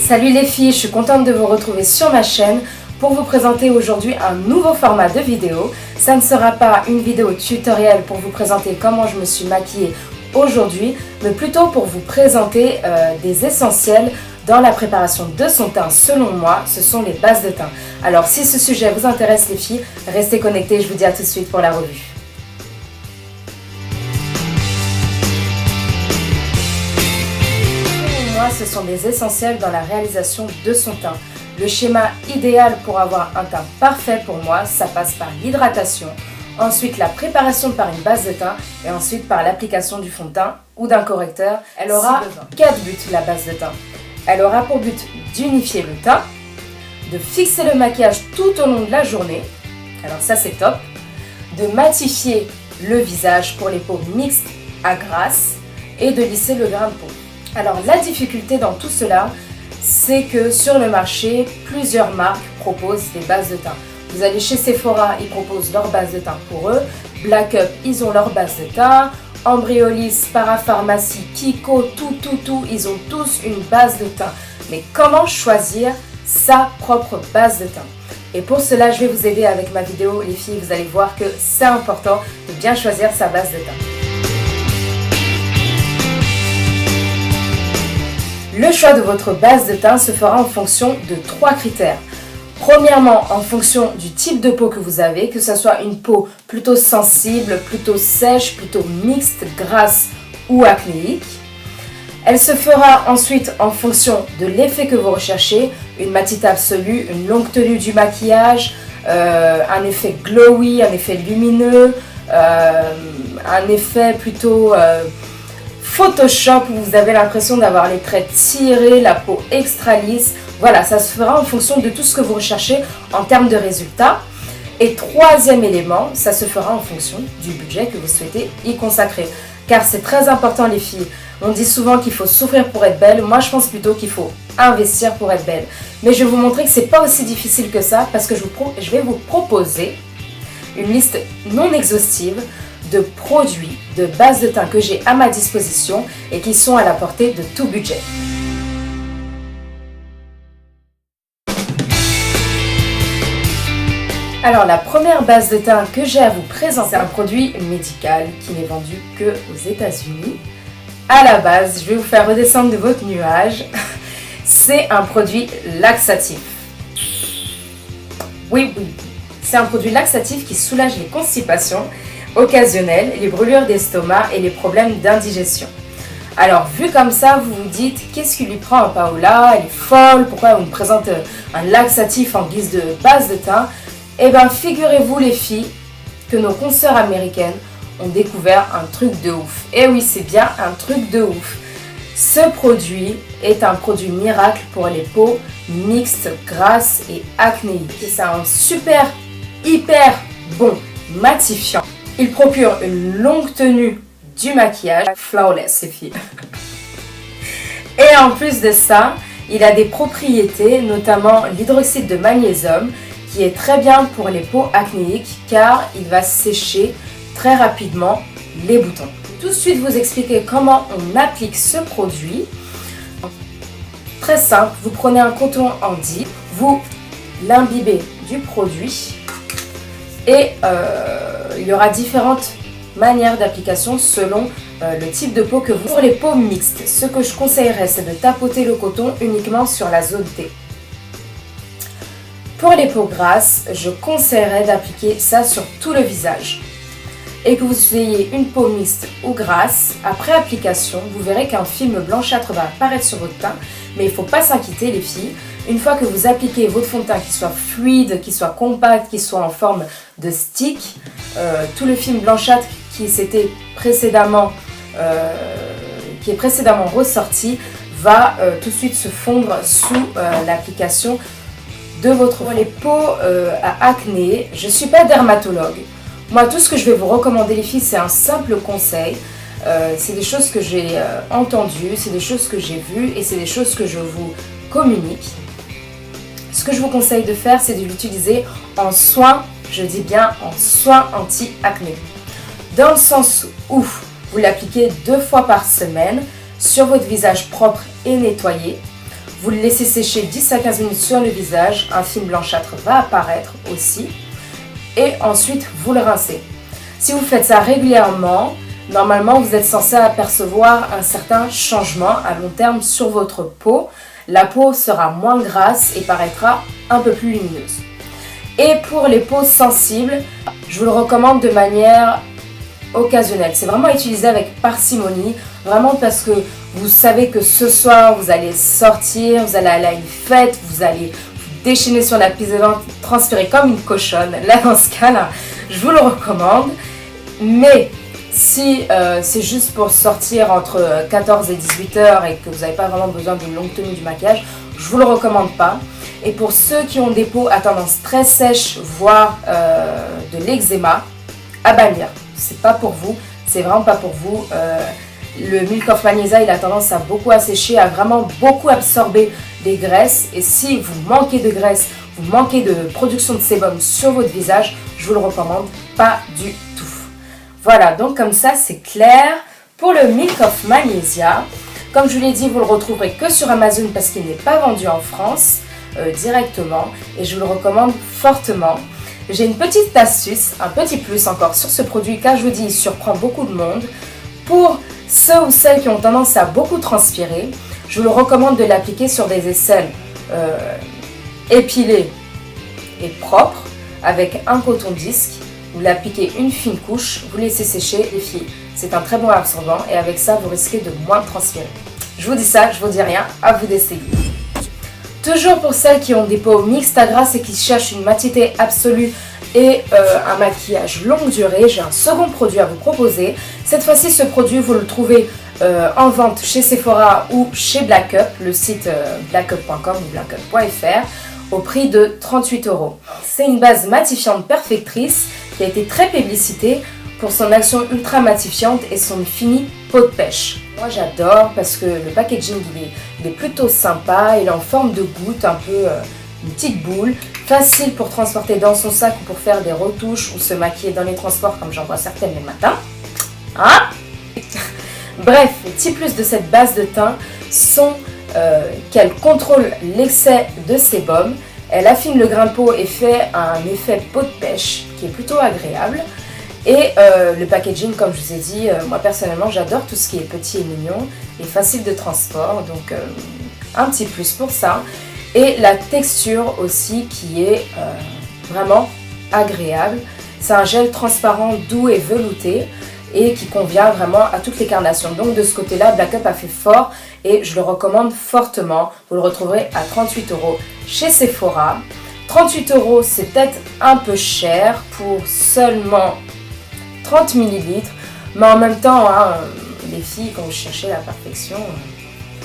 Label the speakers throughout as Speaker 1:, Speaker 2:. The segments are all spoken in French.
Speaker 1: Salut les filles, je suis contente de vous retrouver sur ma chaîne pour vous présenter aujourd'hui un nouveau format de vidéo. Ça ne sera pas une vidéo tutoriel pour vous présenter comment je me suis maquillée aujourd'hui, mais plutôt pour vous présenter des essentiels dans la préparation de son teint. Selon moi, ce sont les bases de teint. Alors si ce sujet vous intéresse les filles, restez connectées, je vous dis à tout de suite pour la revue. Ce sont des essentiels dans la réalisation de son teint. Le schéma idéal pour avoir un teint parfait pour moi, ça passe par l'hydratation, ensuite la préparation par une base de teint et ensuite par l'application du fond de teint ou d'un correcteur. Elle aura 4 buts la base de teint. Elle aura pour but d'unifier le teint, de fixer le maquillage tout au long de la journée, alors ça c'est top, de matifier le visage pour les peaux mixtes à grasses et de lisser le grain de peau. Alors la difficulté dans tout cela, c'est que sur le marché, plusieurs marques proposent des bases de teint. Vous allez chez Sephora, ils proposent leur base de teint pour eux. Black Up, ils ont leur base de teint. Embryolisse, Parapharmacie, Kiko, tout, ils ont tous une base de teint. Mais comment choisir sa propre base de teint? Et pour cela, je vais vous aider avec ma vidéo. Les filles, vous allez voir que c'est important de bien choisir sa base de teint. Le choix de votre base de teint se fera en fonction de 3 critères. Premièrement, en fonction du type de peau que vous avez, que ce soit une peau plutôt sensible, plutôt sèche, plutôt mixte, grasse ou acnéique. Elle se fera ensuite en fonction de l'effet que vous recherchez, une matité absolue, une longue tenue du maquillage, un effet glowy, un effet lumineux, un effet plutôt Photoshop où vous avez l'impression d'avoir les traits tirés, la peau extra lisse. Voilà, ça se fera en fonction de tout ce que vous recherchez en termes de résultats. Et troisième élément, ça se fera en fonction du budget que vous souhaitez y consacrer. Car c'est très important les filles. On dit souvent qu'il faut souffrir pour être belle. Moi je pense plutôt qu'il faut investir pour être belle. Mais je vais vous montrer que c'est pas aussi difficile que ça parce que je vais vous proposer une liste non exhaustive de produits de base de teint que j'ai à ma disposition et qui sont à la portée de tout budget. Alors la première base de teint que j'ai à vous présenter, c'est un produit médical qui n'est vendu que aux États-Unis. À la base, je vais vous faire redescendre de votre nuage. C'est un produit laxatif. Oui, c'est un produit laxatif qui soulage les constipations occasionnelles, les brûlures d'estomac et les problèmes d'indigestion. Alors vu comme ça, vous vous dites qu'est-ce qui lui prend à Paola? Elle est folle, pourquoi on nous présente un laxatif en guise de base de teint? Eh bien figurez-vous les filles que nos consoeurs américaines ont découvert un truc de ouf. Et oui, c'est bien un truc de ouf. Ce produit est un produit miracle pour les peaux mixtes, grasses et acnéiques. C'est un super, hyper bon matifiant. Il procure une longue tenue du maquillage, flawless les filles. Et en plus de ça, il a des propriétés, notamment l'hydroxyde de magnésium, qui est très bien pour les peaux acnéiques car il va sécher très rapidement les boutons. Tout de suite vous expliquer comment on applique ce produit. Très simple, vous prenez un coton handi, vous l'imbibez du produit et il y aura différentes manières d'application selon le type de peau que vous avez. Pour les peaux mixtes, ce que je conseillerais, c'est de tapoter le coton uniquement sur la zone T. Pour les peaux grasses, je conseillerais d'appliquer ça sur tout le visage. Et que vous ayez une peau mixte ou grasse, après application, vous verrez qu'un film blanchâtre va apparaître sur votre teint. Mais il ne faut pas s'inquiéter les filles. Une fois que vous appliquez votre fond de teint qui soit fluide, qui soit compact, qui soit en forme de stick, tout le film blanchâtre qui est précédemment ressorti va tout de suite se fondre sous l'application de votre peau. Pour les peaux à acné, je ne suis pas dermatologue. Moi, tout ce que je vais vous recommander les filles, c'est un simple conseil. C'est des choses que j'ai entendues, c'est des choses que j'ai vues et c'est des choses que je vous communique. Ce que je vous conseille de faire, c'est de l'utiliser en soin, je dis bien en soin anti-acné. Dans le sens où vous l'appliquez 2 fois par semaine sur votre visage propre et nettoyé. Vous le laissez sécher 10 à 15 minutes sur le visage, un film blanchâtre va apparaître aussi. Et ensuite, vous le rincez. Si vous faites ça régulièrement, normalement, vous êtes censé apercevoir un certain changement à long terme sur votre peau. La peau sera moins grasse et paraîtra un peu plus lumineuse. Et pour les peaux sensibles, je vous le recommande de manière occasionnelle. C'est vraiment utilisé avec parcimonie, vraiment parce que vous savez que ce soir, vous allez sortir, vous allez aller à une fête, vous allez vous déchaîner sur la piste de danse, transpirer comme une cochonne. Là, dans ce cas-là, je vous le recommande. Mais si c'est juste pour sortir entre 14 et 18 heures et que vous n'avez pas vraiment besoin d'une longue tenue du maquillage, je ne vous le recommande pas. Et pour ceux qui ont des peaux à tendance très sèche, voire de l'eczéma, à bannir. C'est pas pour vous, c'est vraiment pas pour vous. Le Milk of Magnesia, il a tendance à beaucoup assécher, à vraiment beaucoup absorber des graisses. Et si vous manquez de graisse, vous manquez de production de sébum sur votre visage, je vous le recommande pas du tout. Voilà, donc comme ça c'est clair pour le Milk of Magnesia. Comme je vous l'ai dit, vous le retrouverez que sur Amazon parce qu'il n'est pas vendu en France directement et je vous le recommande fortement. J'ai une petite astuce, un petit plus encore sur ce produit car je vous dis il surprend beaucoup de monde. Pour ceux ou celles qui ont tendance à beaucoup transpirer, je vous le recommande de l'appliquer sur des aisselles épilées et propres avec un coton-disque. Vous l'appliquez une fine couche, vous laissez sécher les filles. C'est un très bon absorbant et avec ça vous risquez de moins transpirer. Je vous dis ça, je vous dis rien, à vous d'essayer. Toujours pour celles qui ont des peaux mixtes à grasses et qui cherchent une matité absolue et un maquillage longue durée, j'ai un second produit à vous proposer. Cette fois-ci, ce produit, vous le trouvez en vente chez Sephora ou chez Black Up, le site blackup.com ou blackup.fr, au prix de 38 €. C'est une base matifiante perfectrice qui a été très publicitée pour son action ultra matifiante et son fini peau de pêche. Moi j'adore parce que le packaging il est plutôt sympa, il est en forme de goutte, un peu une petite boule, facile pour transporter dans son sac ou pour faire des retouches ou se maquiller dans les transports comme j'en vois certaines le matin. Hein? Bref, les petits plus de cette base de teint sont qu'elle contrôle l'excès de sébum, elle affine le grain de peau et fait un effet peau de pêche qui est plutôt agréable. Et le packaging, comme je vous ai dit, moi personnellement j'adore tout ce qui est petit et mignon et facile de transport, donc un petit plus pour ça. Et la texture aussi qui est vraiment agréable. C'est un gel transparent, doux et velouté et qui convient vraiment à toutes les carnations. Donc de ce côté-là, Black Up a fait fort et je le recommande fortement. Vous le retrouverez à 38 € chez Sephora. 38 € c'est peut-être un peu cher pour seulement 30 ml, mais en même temps, hein, les filles, quand vous cherchez la perfection,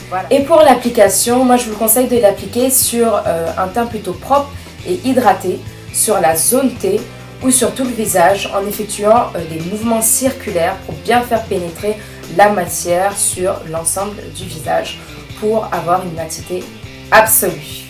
Speaker 1: voilà. Et pour l'application, moi je vous conseille de l'appliquer sur un teint plutôt propre et hydraté, sur la zone T ou sur tout le visage, en effectuant des mouvements circulaires pour bien faire pénétrer la matière sur l'ensemble du visage pour avoir une matité absolue.